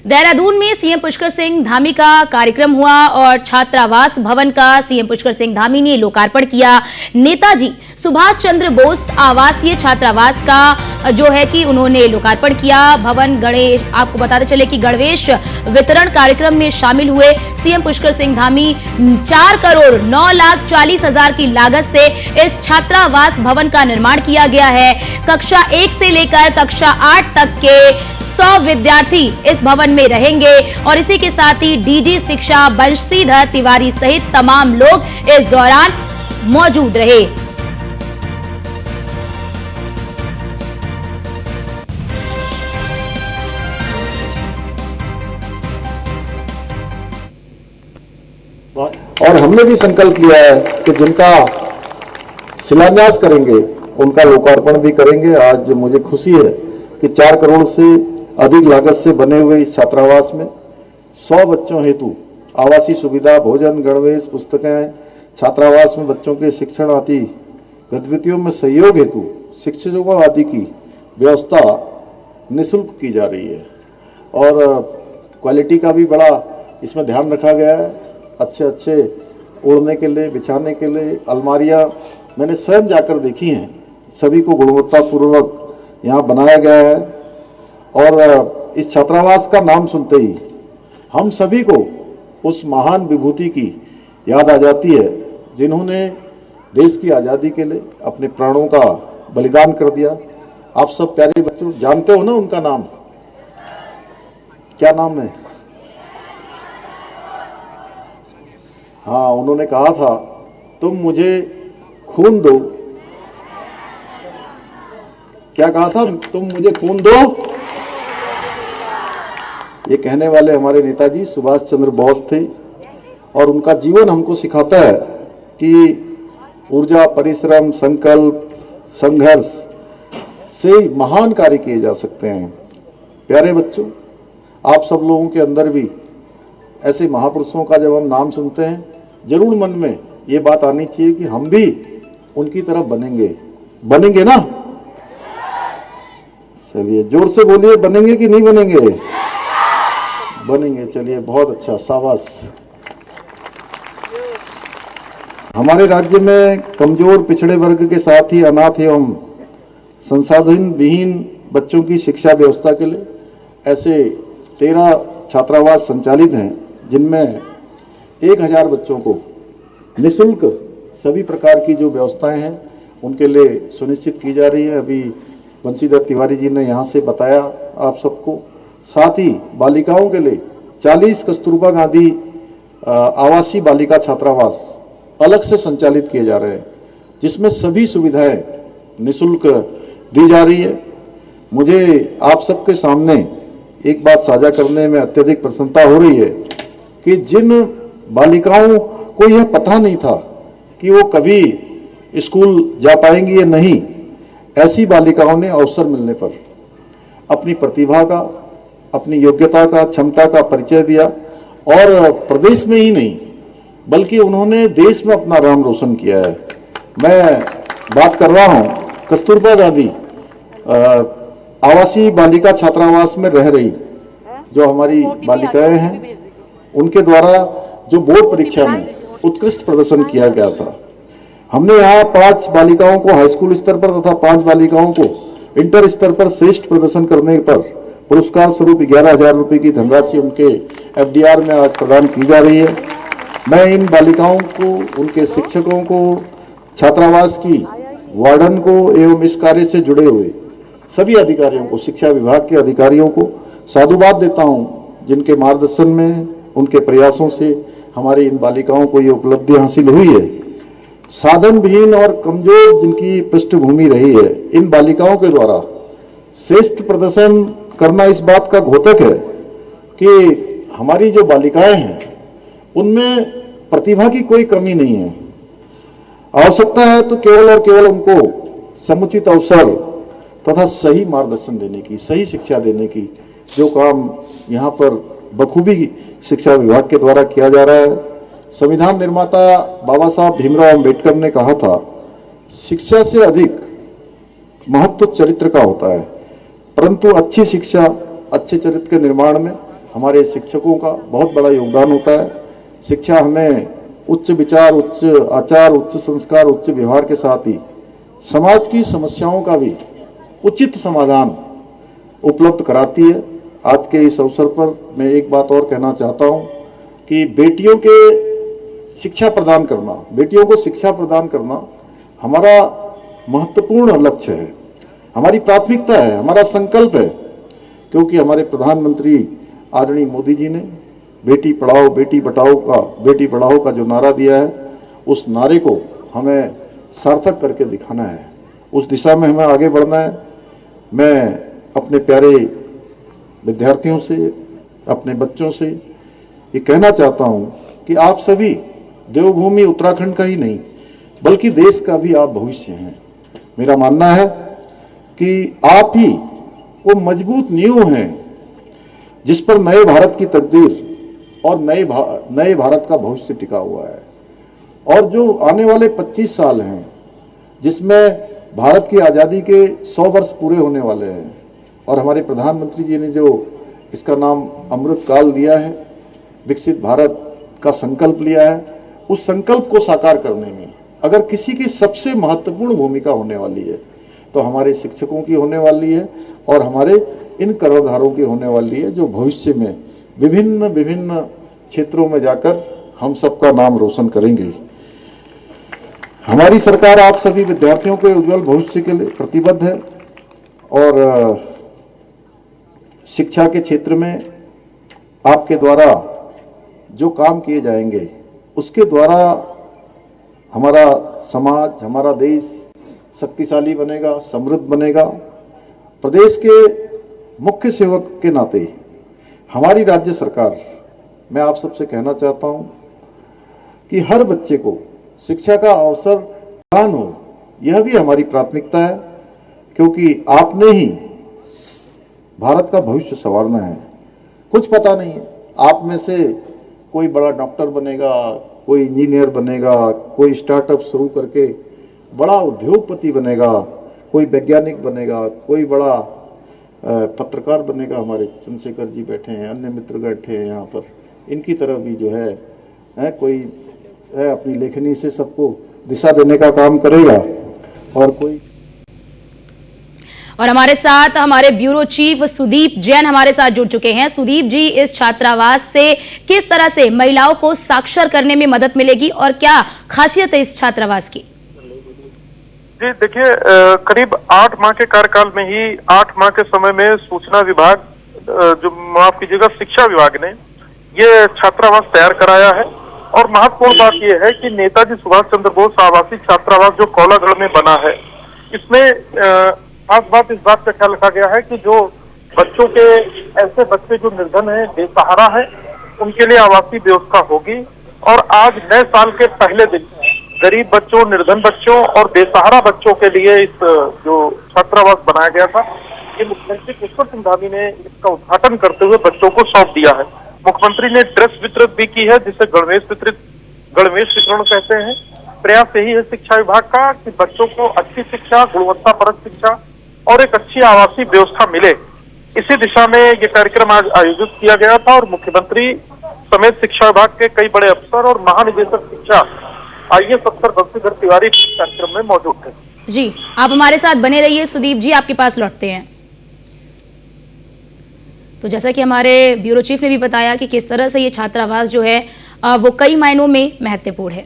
देहरादून में सीएम पुष्कर सिंह धामी का कार्यक्रम हुआ और छात्रावास भवन का सीएम पुष्कर सिंह धामी ने लोकार्पण किया। नेताजी सुभाष चंद्र बोस आवासीय छात्रावास का जो है कि उन्होंने लोकार्पण किया। भवन गणेश आपको बताते चले कि गणवेश वितरण कार्यक्रम में शामिल हुए सीएम पुष्कर सिंह धामी 4,09,40,000 की लागत से इस छात्रावास भवन का निर्माण किया गया है। कक्षा 1 से लेकर कक्षा 8 तक के 100 विद्यार्थी इस भवन में रहेंगे और इसी के साथ ही डीजी शिक्षा बंशीधर तिवारी सहित तमाम लोग इस दौरान मौजूद रहे। और हमने भी संकल्प लिया है कि जिनका शिलान्यास करेंगे उनका लोकार्पण भी करेंगे। आज मुझे खुशी है कि 4 करोड़ से अधिक लागत से बने हुए इस छात्रावास में 100 बच्चों हेतु आवासीय सुविधा, भोजन, गणवेश, पुस्तकें, छात्रावास में बच्चों के शिक्षण आदि गतिविधियों में सहयोग हेतु शिक्षकों आदि की व्यवस्था निःशुल्क की जा रही है और क्वालिटी का भी बड़ा इसमें ध्यान रखा गया है। अच्छे ओढ़ने के लिए, बिछाने के लिए अलमारियां मैंने स्वयं जाकर देखी हैं। सभी को गुणवत्तापूर्वक यहाँ बनाया गया है और इस छात्रावास का नाम सुनते ही हम सभी को उस महान विभूति की याद आ जाती है जिन्होंने देश की आज़ादी के लिए अपने प्राणों का बलिदान कर दिया। आप सब प्यारे बच्चों जानते हो ना उनका नाम, क्या नाम है? हाँ, उन्होंने कहा था तुम मुझे खून दो। क्या कहा था? तुम मुझे खून दो। ये कहने वाले हमारे नेताजी सुभाष चंद्र बोस थे और उनका जीवन हमको सिखाता है कि ऊर्जा, परिश्रम, संकल्प, संघर्ष से महान कार्य किए जा सकते हैं। प्यारे बच्चों, आप सब लोगों के अंदर भी ऐसे महापुरुषों का जब हम नाम सुनते हैं जरूर मन में ये बात आनी चाहिए कि हम भी उनकी तरफ बनेंगे ना? चलिए जोर से बोलिए, बनेंगे कि नहीं बनेंगे? बनेंगे। चलिए, बहुत अच्छा, शाबाश। हमारे राज्य में कमजोर पिछड़े वर्ग के साथ ही अनाथ एवं संसाधन विहीन बच्चों की शिक्षा व्यवस्था के लिए ऐसे 13 छात्रावास संचालित हैं जिनमें 1000 बच्चों को निःशुल्क सभी प्रकार की जो व्यवस्थाएं हैं उनके लिए सुनिश्चित की जा रही है। अभी बंशीधर तिवारी जी ने यहाँ से बताया आप सबको। साथ ही बालिकाओं के लिए 40 कस्तूरबा गांधी आवासीय बालिका छात्रावास अलग से संचालित किए जा रहे हैं जिसमें सभी सुविधाएं निःशुल्क दी जा रही है। मुझे आप सबके सामने एक बात साझा करने में अत्यधिक प्रसन्नता हो रही है कि जिन बालिकाओं को यह पता नहीं था कि वो कभी स्कूल जा पाएंगी या नहीं, ऐसी बालिकाओं ने अवसर मिलने पर अपनी प्रतिभा का, अपनी योग्यता का, क्षमता का परिचय दिया और प्रदेश में ही नहीं बल्कि उन्होंने देश में अपना नाम रोशन किया है। मैं बात कर रहा हूं कस्तूरबा गांधी आवासीय बालिका छात्रावास में रह रही जो हमारी बालिकाएं हैं, उनके द्वारा जो बोर्ड परीक्षा में उत्कृष्ट प्रदर्शन किया गया था। हमने यहाँ 5 बालिकाओं को हाई स्कूल स्तर पर तथा 5 बालिकाओं को इंटर स्तर पर श्रेष्ठ प्रदर्शन करने पर पुरस्कार स्वरूप 11,000 रुपए की धनराशि उनके FDR में आज प्रदान की जा रही है। मैं इन बालिकाओं को, उनके शिक्षकों को, छात्रावास की वार्डन को एवं इस कार्य से जुड़े हुए सभी अधिकारियों को, शिक्षा विभाग के अधिकारियों को साधुवाद देता हूं जिनके मार्गदर्शन में, उनके प्रयासों से हमारी इन बालिकाओं को ये उपलब्धि हासिल हुई है। साधन विहीन और कमजोर जिनकी पृष्ठभूमि रही है, इन बालिकाओं के द्वारा श्रेष्ठ प्रदर्शन करना इस बात का द्योतक है कि हमारी जो बालिकाएं हैं उनमें प्रतिभा की कोई कमी नहीं है। आवश्यकता है तो केवल और केवल उनको समुचित अवसर तथा सही मार्गदर्शन देने की, सही शिक्षा देने की, जो काम यहाँ पर बखूबी शिक्षा विभाग के द्वारा किया जा रहा है। संविधान निर्माता बाबा साहब भीमराव अंबेडकर ने कहा था, शिक्षा से अधिक महत्व चरित्र का होता है, परंतु अच्छी शिक्षा अच्छे चरित्र के निर्माण में हमारे शिक्षकों का बहुत बड़ा योगदान होता है। शिक्षा हमें उच्च विचार, उच्च आचार, उच्च संस्कार, उच्च व्यवहार के साथ ही समाज की समस्याओं का भी उचित समाधान उपलब्ध कराती है। आज के इस अवसर पर मैं एक बात और कहना चाहता हूं कि बेटियों के शिक्षा प्रदान करना, बेटियों को शिक्षा प्रदान करना हमारा महत्वपूर्ण लक्ष्य है, हमारी प्राथमिकता है, हमारा संकल्प है, क्योंकि हमारे प्रधानमंत्री आदरणीय मोदी जी ने बेटी पढ़ाओ बेटी पढ़ाओ का जो नारा दिया है, उस नारे को हमें सार्थक करके दिखाना है। उस दिशा में हमें आगे बढ़ना है। मैं अपने प्यारे विद्यार्थियों से, अपने बच्चों से ये कहना चाहता हूं कि आप सभी देवभूमि उत्तराखंड का ही नहीं बल्कि देश का भी आप भविष्य हैं। मेरा मानना है कि आप ही वो मजबूत नींव हैं जिस पर नए भारत की तकदीर और नए भारत का भविष्य टिका हुआ है। और जो आने वाले 25 साल हैं जिसमें भारत की आज़ादी के 100 वर्ष पूरे होने वाले हैं और हमारे प्रधानमंत्री जी ने जो इसका नाम अमृत काल दिया है, विकसित भारत का संकल्प लिया है, उस संकल्प को साकार करने में अगर किसी की सबसे महत्वपूर्ण भूमिका होने वाली है तो हमारे शिक्षकों की होने वाली है और हमारे इन कर्णधारों की होने वाली है, जो भविष्य में विभिन्न क्षेत्रों में जाकर हम सबका नाम रोशन करेंगे। हमारी सरकार आप सभी विद्यार्थियों के उज्जवल भविष्य के लिए प्रतिबद्ध है और शिक्षा के क्षेत्र में आपके द्वारा जो काम किए जाएंगे उसके द्वारा हमारा समाज, हमारा देश शक्तिशाली बनेगा, समृद्ध बनेगा। प्रदेश के मुख्य सेवक के नाते हमारी राज्य सरकार, मैं आप सबसे कहना चाहता हूं कि हर बच्चे को शिक्षा का अवसर प्रदान हो, यह भी हमारी प्राथमिकता है, क्योंकि आपने ही भारत का भविष्य संवारना है। कुछ पता नहीं है, आप में से कोई बड़ा डॉक्टर बनेगा, कोई इंजीनियर बनेगा, कोई स्टार्टअप शुरू करके बड़ा उद्योगपति बनेगा, कोई वैज्ञानिक बनेगा, कोई बड़ा पत्रकार बनेगा। हमारे चंद्रशेखर जी बैठे हैं, अन्य मित्र बैठे हैं यहाँ पर, इनकी तरफ भी जो है कोई है अपनी लेखनी से सबको दिशा देने का काम करेगा और कोई। और हमारे साथ हमारे ब्यूरो चीफ सुदीप जैन हमारे साथ जुड़ चुके हैं। सुदीप जी, इस छात्रावास से किस तरह से महिलाओं को साक्षर करने में मदद मिलेगी और क्या खासियत है इस छात्रावास की? जी देखिए, करीब 8 माह के कार्यकाल में ही 8 माह के समय में सूचना विभाग, जो माफ कीजिएगा शिक्षा विभाग ने ये छात्रावास तैयार कराया है। और महत्वपूर्ण बात यह है कि नेताजी सुभाष चंद्र बोस आवासीय छात्रावास जो कौलागढ़ में बना है, इसमें खास बात इस बात का ख्याल रखा गया है कि जो बच्चों के ऐसे बच्चे जो निर्धन है, बेसहारा है, उनके लिए आवासीय व्यवस्था होगी। और आज नए साल के पहले दिन गरीब बच्चों, निर्धन बच्चों और बेसहारा बच्चों के लिए इस जो छात्रावास बनाया गया था, ये मुख्यमंत्री पुष्कर सिंह धामी ने इसका उद्घाटन करते हुए बच्चों को सौंप दिया है। मुख्यमंत्री ने ड्रेस वितरित भी की है, जिसे गणवेश वितरण कहते हैं। प्रयास यही है शिक्षा विभाग का कि बच्चों को अच्छी शिक्षा, गुणवत्तापरक शिक्षा और एक अच्छी आवासीय व्यवस्था मिले। इसी दिशा में ये कार्यक्रम आज आयोजित किया गया था और मुख्यमंत्री समेत शिक्षा विभाग के कई बड़े अफसर और महानिदेशक शिक्षा IAS अफसर बंशीधर तिवारी कार्यक्रम में मौजूद थे। जी, आप हमारे साथ बने रहिए। सुदीप जी, आपके पास लौटते हैं। तो जैसा कि हमारे ब्यूरो चीफ ने भी बताया कि किस तरह से ये छात्रावास जो है वो कई मायनों में महत्वपूर्ण है।